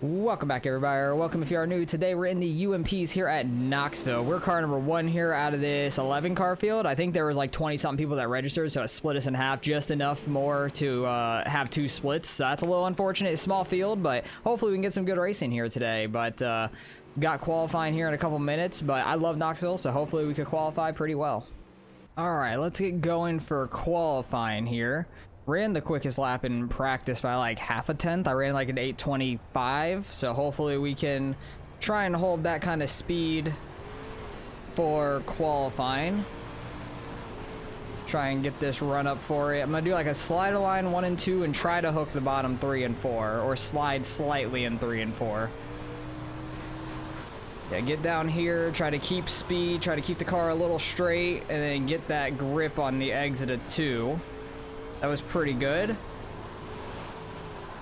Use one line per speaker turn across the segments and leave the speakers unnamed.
Welcome back, everybody, or welcome if you are new. Today we're in the UMPs here at Knoxville. We're car number 1 here out of this 11 car field. I think there was like 20 something people that registered, so it split us in half, just enough more to have 2 splits. So that's a little unfortunate. It's a small field, but hopefully we can get some good racing here today. But got qualifying here in a couple minutes, but I love Knoxville, so hopefully we could qualify pretty well. All right, let's get going for qualifying here. Ran the quickest lap in practice by like half a tenth. I ran like an 8:25, so hopefully we can try and hold that kind of speed for qualifying. Try and get this run up for it. I'm gonna do like a slider line 1 and 2 and try to hook the bottom 3 and 4, or slide slightly in 3 and 4. Yeah, get down here, try to keep speed, try to keep the car a little straight, and then get that grip on the exit of 2. That was pretty good.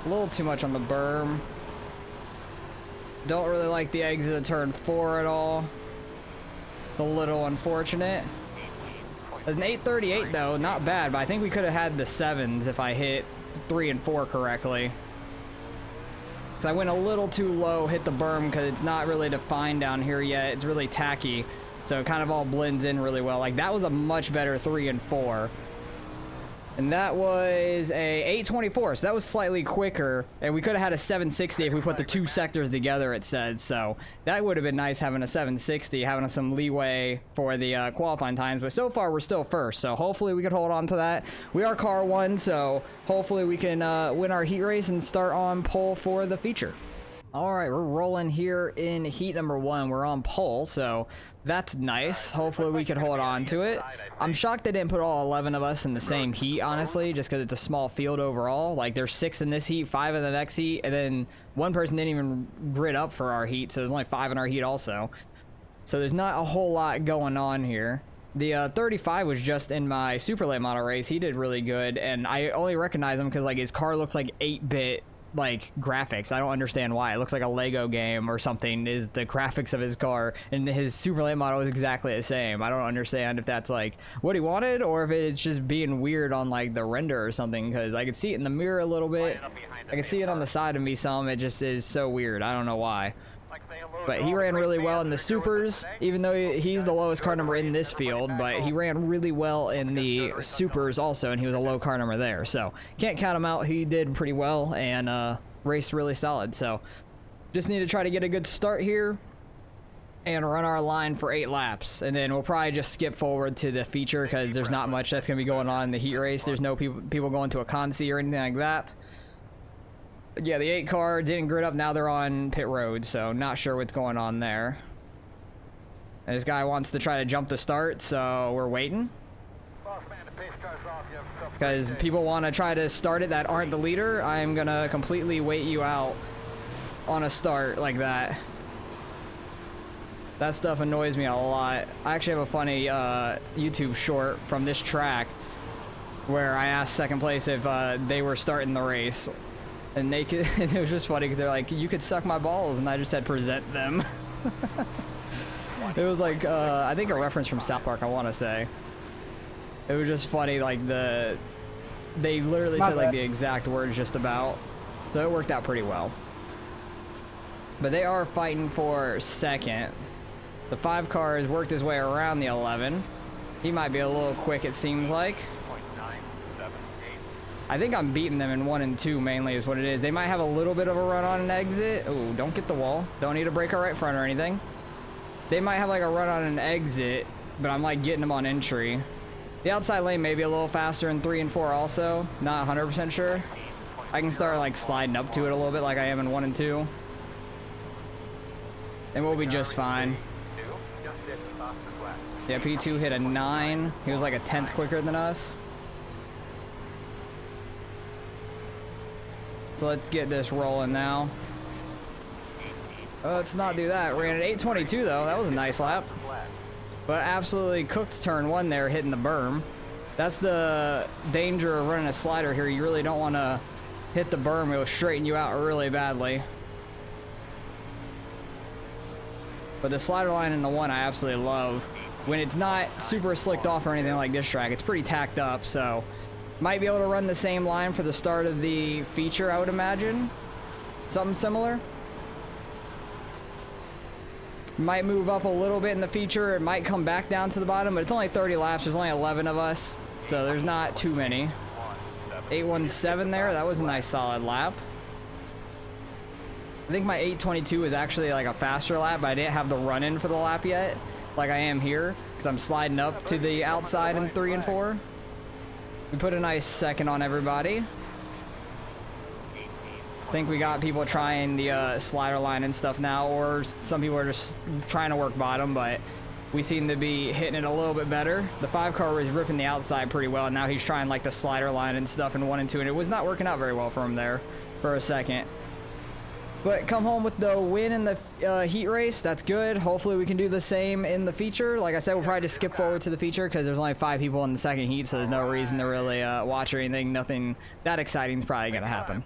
A little too much on the berm. Don't really like the exit of turn 4 at all. It's a little unfortunate. It's an 8:38 though, not bad, but I think we could have had the 7s if I hit 3 and 4 correctly. Because I went a little too low, hit the berm, because it's not really defined down here yet. It's really tacky, so it kind of all blends in really well. Like, that was a much better 3 and 4. And that was a 8:24, so that was slightly quicker, and we could have had a 7:60 if we put the 2 sectors together, it says. So that would have been nice, having a 7:60, having some leeway for the qualifying times. But so far we're still first, so hopefully we could hold on to that. We are car 1, so hopefully we can win our heat race and start on pole for the feature. All right, we're rolling here in heat number 1. We're on pole, so that's nice. Hopefully we can hold on to it. I'm shocked they didn't put all 11 of us in the same heat, honestly, just because it's a small field overall. Like, there's 6 in this heat, 5 in the next heat, and then one person didn't even grid up for our heat, so there's only 5 in our heat also. So there's not a whole lot going on here. The 35 was just in my super late model race. He did really good, and I only recognize him because, like, his car looks like 8-bit like graphics. I don't understand why. It looks like a Lego game or something is the graphics of his car, and his super late model is exactly the same. I don't understand if that's like what he wanted or if it's just being weird on like the render or something, because I could see it in the mirror a little bit. I could see it on the side of me some. It just is so weird. I don't know why. But he ran really well in the supers, even though he's the lowest car number in this field, but he ran really well in the supers also, and he was a low car number there. So can't count him out. He did pretty well and raced really solid. So just need to try to get a good start here and run our line for 8 laps. And then we'll probably just skip forward to the feature because there's not much that's going to be going on in the heat race. There's no people going to a consi or anything like that. Yeah, the 8 car didn't grid up. Now they're on pit road, so not sure what's going on there. And this guy wants to try to jump the start, so we're waiting. Because people want to try to start it that aren't the leader. I'm going to completely wait you out on a start like that. That stuff annoys me a lot. I actually have a funny YouTube short from this track where I asked second place if they were starting the race. And they could, and it was just funny because they're like, you could suck my balls, and I just said present them. It was like, I think a reference from South Park, I want to say. It was just funny, like they literally said like the exact words just about. So it worked out pretty well. But they are fighting for second. The 5 car has worked his way around the 11. He might be a little quick, it seems like. I think I'm beating them in 1 and 2 mainly is what it is. They might have a little bit of a run on an exit. Oh, don't get the wall. Don't need to break our right front or anything. They might have like a run on an exit, but I'm like getting them on entry. The outside lane may be a little faster in 3 and 4 also. Not 100% sure. I can start like sliding up to it a little bit like I am in 1 and 2. And we'll be just fine. Yeah, P2 hit a 9. He was like a 10th quicker than us. So let's get this rolling now. Let's not do that. Ran at 8:22 though. That was a nice lap. But absolutely cooked turn 1 there, hitting the berm. That's the danger of running a slider here. You really don't want to hit the berm. It will straighten you out really badly. But the slider line in the 1 I absolutely love. When it's not super slicked off or anything like this track, it's pretty tacked up, so might be able to run the same line for the start of the feature, I would imagine. Something similar. Might move up a little bit in the feature. It might come back down to the bottom, but it's only 30 laps. There's only 11 of us, so there's not too many. 817 there. That was a nice solid lap. I think my 822 is actually like a faster lap, but I didn't have the run-in for the lap yet, like I am here, because I'm sliding up to the outside in 3 and 4. We put a nice second on everybody. I think we got people trying the slider line and stuff now, or some people are just trying to work bottom, but we seem to be hitting it a little bit better. The 5 car was ripping the outside pretty well, and now he's trying like the slider line and stuff in 1 and 2, and it was not working out very well for him there for a second. But come home with the win in the heat race. That's good. Hopefully we can do the same in the feature. Like I said, we'll probably just skip forward to the feature because there's only 5 people in the second heat, so there's no reason to really watch or anything. Nothing that exciting is probably going to happen.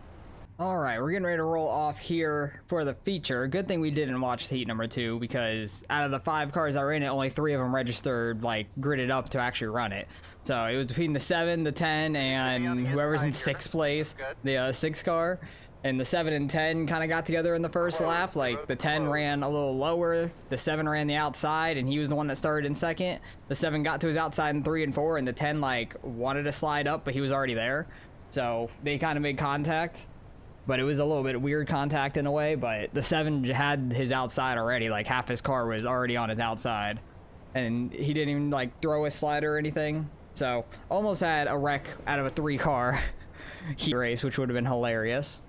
All right, we're getting ready to roll off here for the feature. Good thing we didn't watch the heat number 2 because out of the 5 cars that were in it, only 3 of them registered, like, gridded up to actually run it. So it was between the 7, the 10, and whoever's in 6th place, the 6 car. And the 7 and 10 kind of got together in the first lap. Like, the 10 ran a little lower, the 7 ran the outside, and he was the one that started in second. The 7 got to his outside in 3 and 4, and the 10, like, wanted to slide up, but he was already there. So they kind of made contact. But it was a little bit weird contact in a way, but the 7 had his outside already. Like, half his car was already on his outside. And he didn't even, like, throw a slider or anything. So, almost had a wreck out of a 3-car heat race, which would have been hilarious.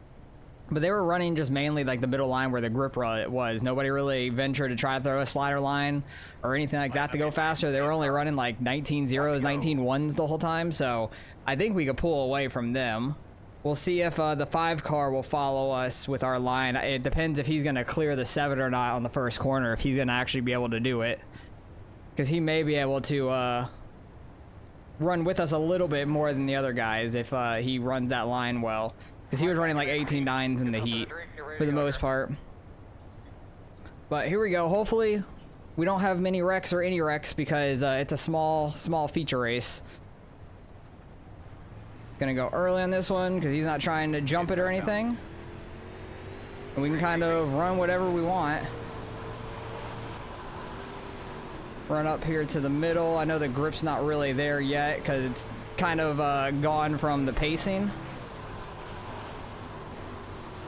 But they were running just mainly, like, the middle line where the grip was. Nobody really ventured to try to throw a slider line or anything like that to go faster. They were only running, like, 19 zeros, 19 ones the whole time. So, I think we could pull away from them. We'll see if the 5 car will follow us with our line. It depends if he's going to clear the 7 or not on the first corner, if he's going to actually be able to do it. Because he may be able to run with us a little bit more than the other guys if he runs that line well. Because he was running like 18.9s in the heat for the most part. But here we go. Hopefully we don't have many wrecks or any wrecks because it's a small feature race. Gonna go early on this one because he's not trying to jump it or anything. And we can kind of run whatever we want. Run up here to the middle. I know the grip's not really there yet because it's kind of gone from the pacing.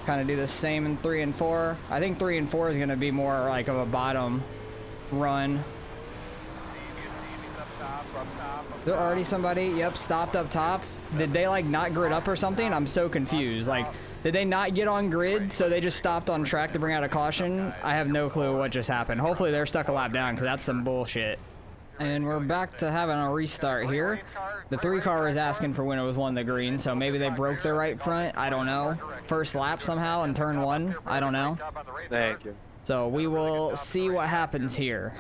Kind of do the same in 3 and 4. I think 3 and 4 is gonna be more like of a bottom run. There already somebody, yep, stopped up top. Did they like not grid up or something? I'm so confused. Like, did they not get on grid so they just stopped on track to bring out a caution? I have no clue what just happened. Hopefully they're stuck a lap down because that's some bullshit. And we're back to having a restart here. The 3 car is asking for when it was 1 the green, so maybe they broke their right front. I don't know. First lap somehow in turn 1. I don't know.
Thank you.
So we will see what happens here.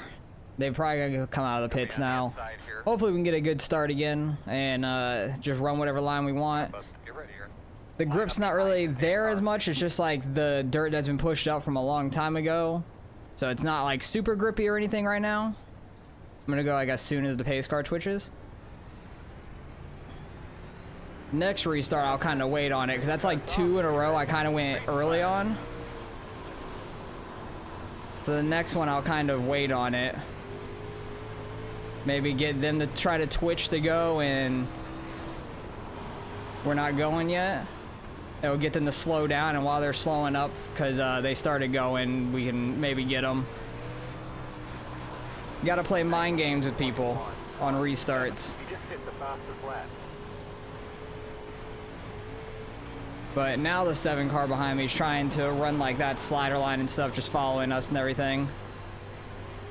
They're probably gonna come out of the pits now. Hopefully we can get a good start again and just run whatever line we want. The grip's not really there as much. It's just like the dirt that's been pushed up from a long time ago. So it's not like super grippy or anything right now. I'm gonna go, I guess, soon as the pace car twitches. Next restart, I'll kind of wait on it because that's like 2 in a row I kind of went early on. So the next one, I'll kind of wait on it. Maybe get them to try to twitch to go and we're not going yet. It'll get them to slow down, and while they're slowing up because they started going, we can maybe get them. You gotta play mind games with people on restarts. But now the 7 car behind me is trying to run like that slider line and stuff, just following us and everything.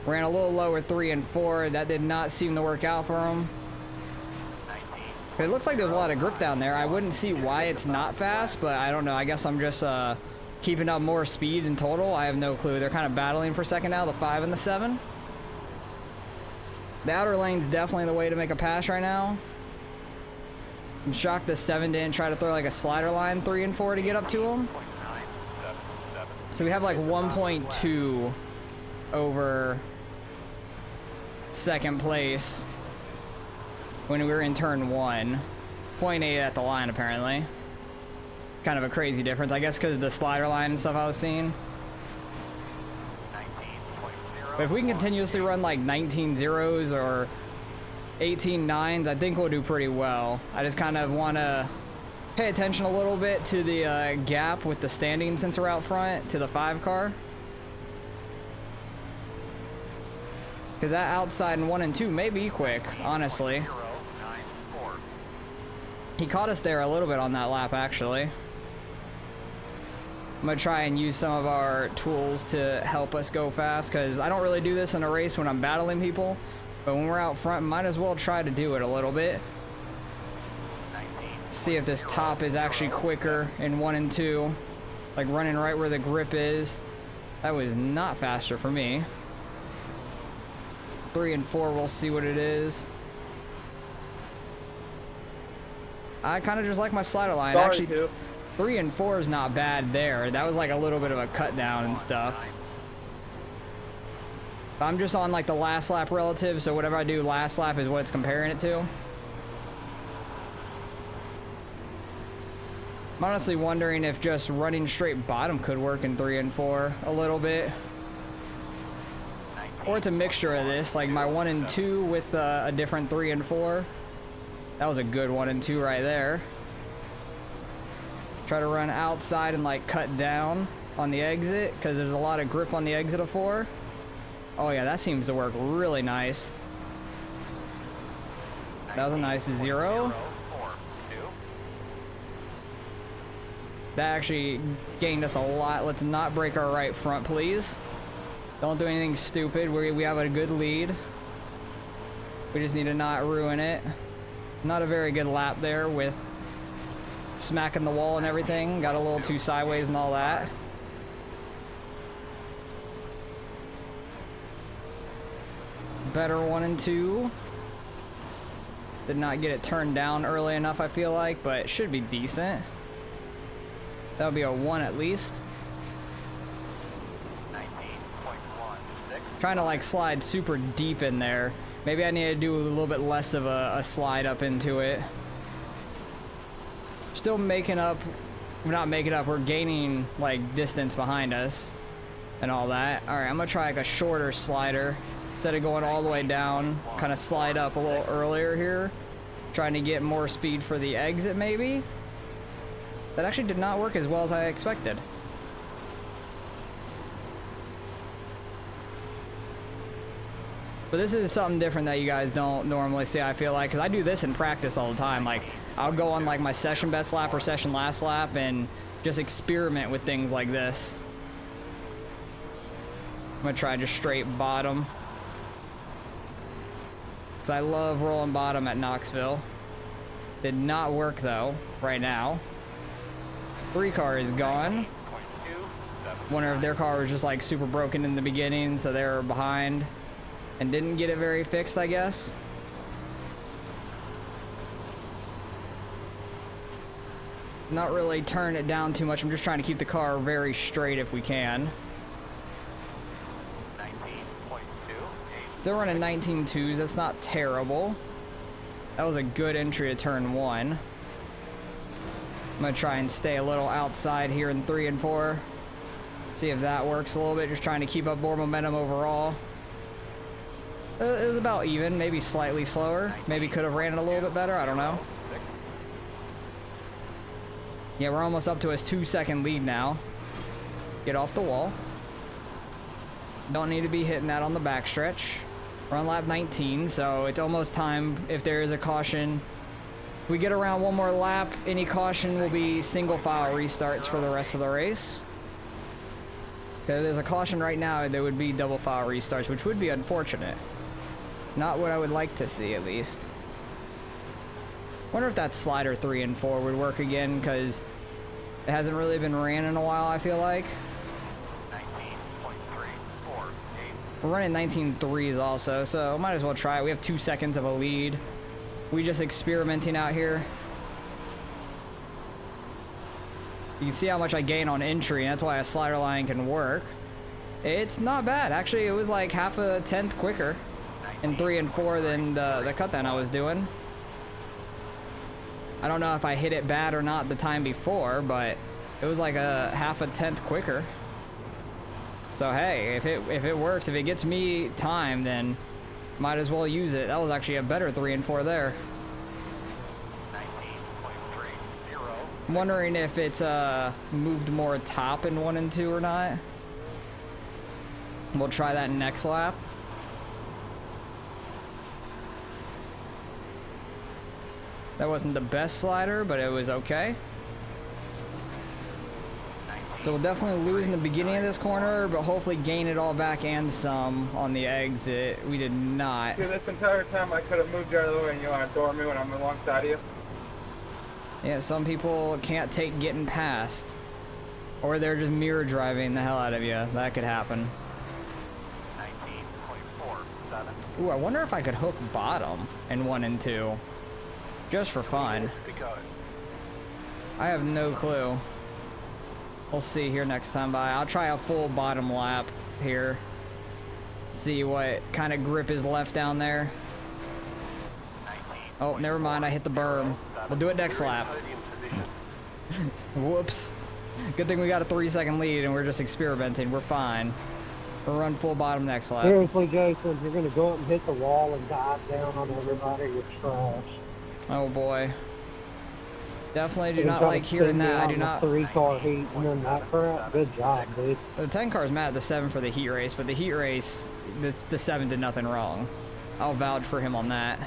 Ran a little lower 3 and 4. That did not seem to work out for him. It looks like there's a lot of grip down there. I wouldn't see why it's not fast, but I don't know. I guess I'm just keeping up more speed in total. I have no clue. They're kind of battling for second now, the 5 and the 7. The outer lane's definitely the way to make a pass right now. I'm shocked the 7 didn't try to throw like a slider line 3 and 4 to get up to him. So we have like 1.2 over second place when we were in turn 1. 0.8 at the line apparently. Kind of a crazy difference, I guess, because of the slider line and stuff I was seeing. But if we can continuously run like 19 zeros or 18 nines, I think we'll do pretty well. I just kind of want to pay attention a little bit to the gap with the standing sensor out front to the 5 car. Because that outside in 1 and 2 may be quick, honestly. He caught us there a little bit on that lap, actually. I'm going to try and use some of our tools to help us go fast, because I don't really do this in a race when I'm battling people. But when we're out front, might as well try to do it a little bit. See if this top is actually quicker in 1 and 2. Like running right where the grip is. That was not faster for me. 3 and 4, we'll see what it is. I kind of just like my slider line.
Sorry,
actually,
dude.
3 and 4 is not bad there. That was like a little bit of a cut down and stuff. But I'm just on like the last lap relative, so whatever I do last lap is what it's comparing it to. I'm honestly wondering if just running straight bottom could work in 3 and 4 a little bit. Or it's a mixture of this, like my 1 and 2 with a different 3 and 4. That was a good 1 and 2 right there. Try to run outside and like cut down on the exit, because there's a lot of grip on the exit of 4. Oh yeah, that seems to work really nice. That was a nice 0. That actually gained us a lot. Let's not break our right front, please. Don't do anything stupid. We have a good lead. We just need to not ruin it. Not a very good lap there with smacking the wall and everything. Got a little too sideways and all that. Better 1 and 2. Did not get it turned down early enough, I feel like, but it should be decent. That'll be a 1 at least. Trying to like slide super deep in there. Maybe I need to do a little bit less of a slide up into it. Still making up, we're not making up, we're gaining like distance behind us and all that. All right, I'm gonna try like a shorter slider instead of going all the way down. Kind of slide up a little earlier here, trying to get more speed for the exit maybe. That actually did not work as well as I expected. But this is something different that you guys don't normally see, I feel like, because I do this in practice all the time. Like, I'll go on like my session best lap or session last lap and just experiment with things like this. I'm gonna try just straight bottom, because I love rolling bottom at Knoxville. Did not work though, right now. 3 car is gone. Wonder if their car was just like super broken in the beginning, so they were behind and didn't get it very fixed, I guess. Not really turn it down too much. I'm just trying to keep the car very straight if we can. Still running 19.2s. That's not terrible. That was a good entry to turn 1. I'm gonna try and stay a little outside here in 3 and 4. See if that works a little bit. Just trying to keep up more momentum overall. It was about even, maybe slightly slower. Maybe could have ran it a little bit better, I don't know. Yeah, we're almost up to a 2-second lead now. Get off the wall. Don't need to be hitting that on the backstretch. We're on lap 19, so it's almost time if there is a caution. If we get around one more lap, any caution will be single file restarts for the rest of the race. If there's a caution right now, there would be double file restarts, which would be unfortunate. Not what I would like to see, at least. Wonder if that slider 3 and 4 would work again, because it hasn't really been ran in a while, I feel like. We're running 19.3s also, so might as well try it. We have 2 seconds of a lead. We just experimenting out here. You can see how much I gain on entry, and that's why a slider line can work. It's not bad. Actually, it was like half a tenth quicker in 3 and 4 than the cut down I was doing. I don't know if I hit it bad or not the time before, but it was like a half a tenth quicker. So hey, if it works, if it gets me time, then might as well use it. That was actually a better 3 and 4 there. I'm wondering if it's moved more top in 1 and 2 or not. We'll try that next lap. That wasn't the best slider, but it was okay. So we'll definitely lose in the beginning of this corner, but hopefully gain it all back and some on the exit. We did not.
Dude, this entire time I could have moved you out of the way and you want to door me when I'm alongside of you.
Yeah, some people can't take getting past. Or they're just mirror driving the hell out of you. That could happen. 19.47. Ooh, I wonder if I could hook bottom in 1 and 2. Just for fun. I have no clue. We'll see here next time by. I'll try a full bottom lap here. See what kind of grip is left down there. Oh, never mind. I hit the berm. We'll do it next lap. Whoops. Good thing we got a 3-second lead and we're just experimenting. We're fine. We'll run full bottom next lap.
Seriously, Jason, you're going to go up and hit the wall and dive down on everybody. You're trash.
Oh boy. Definitely do not like hearing that. I do not.
3-car heat and then that crap. Good job, dude.
The 10 car's mad at the 7 for the heat race, but the heat race, the 7 did nothing wrong. I'll vouch for him on that.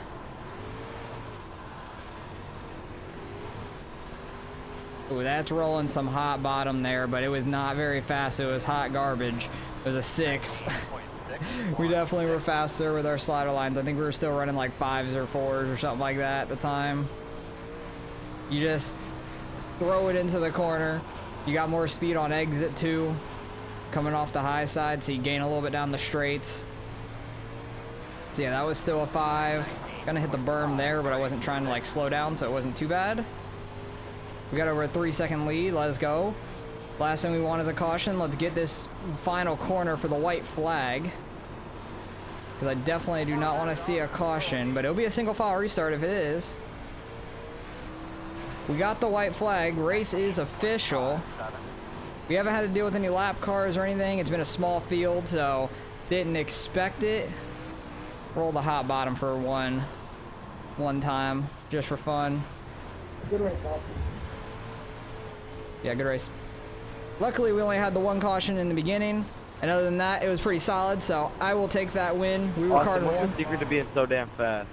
Ooh, that's rolling some hot bottom there, but it was not very fast. It was hot garbage. It was a 6. We definitely were faster with our slider lines. I think we were still running like 5s or 4s or something like that at the time. You just throw it into the corner. You got more speed on exit too, coming off the high side, so you gain a little bit down the straights. So yeah, that was still a 5. Gonna hit the berm there, but I wasn't trying to like slow down, so it wasn't too bad. We got over a 3-second lead. Let's go. Last thing we want is a caution. Let's get this final corner for the white flag, because I definitely do not want to see a caution, but it'll be a single file restart if it is. We got the white flag. Race is official. We haven't had to deal with any lap cars or anything. It's been a small field, so didn't expect it. Roll the hot bottom for one time, just for fun.
Good race, Bob.
Yeah, good race. Luckily, we only had the 1 caution in the beginning, and other than that, it was pretty solid, so I will take that win. We were carded
What's
1.
the secret to being so damn fast?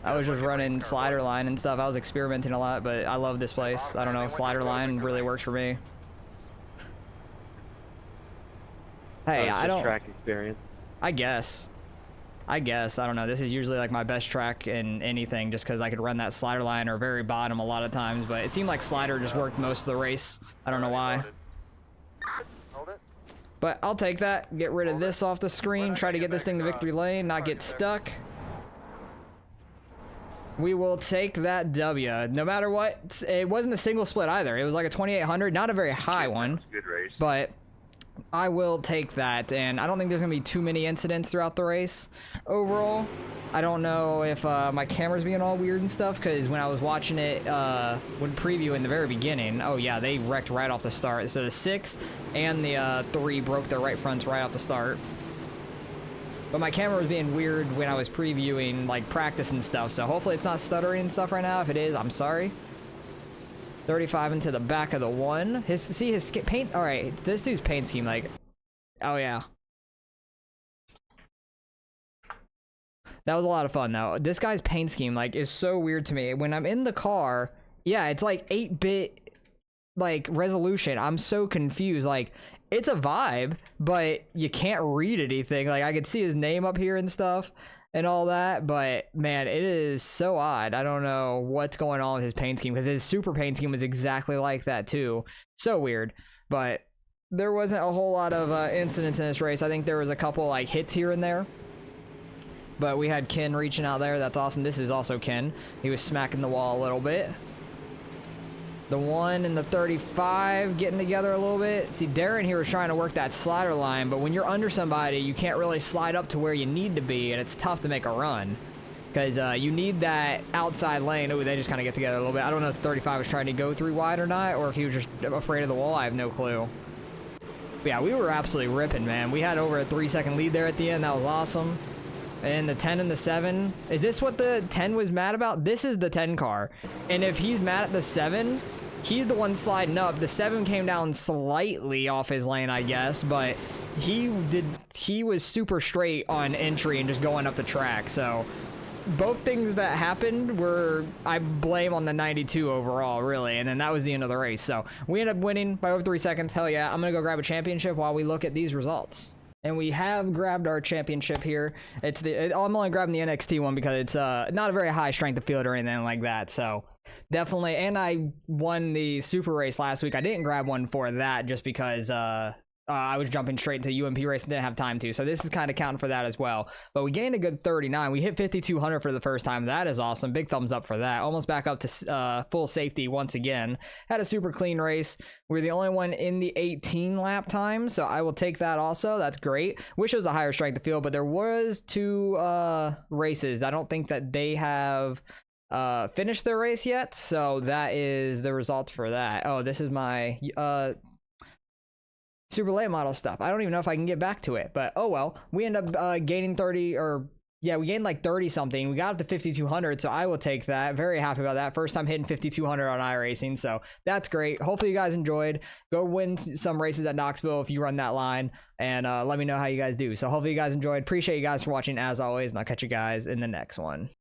I was just running slider line and stuff. I was experimenting a lot, but I love this place. I don't know, slider line really works for me. Hey, I don't...
track experience.
I guess. I don't know. This is usually like my best track in anything, just because I could run that slider line or very bottom a lot of times, but it seemed like slider just worked most of the race. I don't know why. But I'll take that. Get rid of this off the screen. Try to get this thing to victory lane, not get stuck. We will take that W. No matter what, it wasn't a single split either. It was like a 2800, not a very high one.
Good race.
But I will take that, and I don't think there's gonna be too many incidents throughout the race. Overall, I don't know if my camera's being all weird and stuff, because when I was watching it, when preview in the very beginning, oh yeah, they wrecked right off the start. So the 6 and the 3 broke their right fronts right off the start. But my camera was being weird when I was previewing, like, practice and stuff, so hopefully it's not stuttering and stuff right now. If it is, I'm sorry. 35 into the back of the 1. His paint, alright, this dude's paint scheme, like, oh yeah. That was a lot of fun, though. This guy's paint scheme, like, is so weird to me. When I'm in the car, yeah, it's like 8-bit, like, resolution. I'm so confused, like, it's a vibe, but you can't read anything. Like, I could see his name up here and stuff and all that, but man, it is so odd. I don't know what's going on with his paint scheme, because his super paint scheme was exactly like that too. So weird. But there wasn't a whole lot of incidents in this race. I think there was a couple like hits here and there, but we had Ken reaching out there. That's awesome. This is also Ken. He was smacking the wall a little bit. The 1 and the 35 getting together a little bit. See, Darren here was trying to work that slider line, but when you're under somebody, you can't really slide up to where you need to be, and it's tough to make a run, because you need that outside lane. Oh, they just kind of get together a little bit. I don't know if 35 was trying to go through wide or not, or if he was just afraid of the wall. I have no clue. But yeah, we were absolutely ripping, man. We had over a 3-second lead there at the end. That was awesome. And the 10 and the 7. Is this what the 10 was mad about? This is the 10 car. And if he's mad at the 7, he's the one sliding up. The 7 came down slightly off his lane, I guess, but he was super straight on entry and just going up the track. So both things that happened were, I blame on the 92 overall, really. And then that was the end of the race. So we ended up winning by over 3 seconds. Hell yeah. I'm going to go grab a championship while we look at these results. And we have grabbed our championship here. I'm only grabbing the NXT one because it's not a very high strength of field or anything like that. So definitely. And I won the super race last week. I didn't grab one for that just because I was jumping straight into UMP race and didn't have time to. So this is kind of counting for that as well. But we gained a good 39. We hit 5,200 for the first time. That is awesome. Big thumbs up for that. Almost back up to full safety once again. Had a super clean race. We're the only one in the 18 lap time. So I will take that also. That's great. Wish it was a higher strength of field, but there was 2 races. I don't think that they have finished their race yet. So that is the results for that. Oh, this is my super late model stuff. I don't even know if I can get back to it, but oh well. We end up gaining 30, or yeah, we gained like 30 something. We got up to 5,200, so I will take that. Very happy about that. First time hitting 5,200 on iRacing, so that's great. Hopefully you guys enjoyed. Go win some races at Knoxville if you run that line, and let me know how you guys do. So hopefully you guys enjoyed. Appreciate you guys for watching as always, and I'll catch you guys in the next one.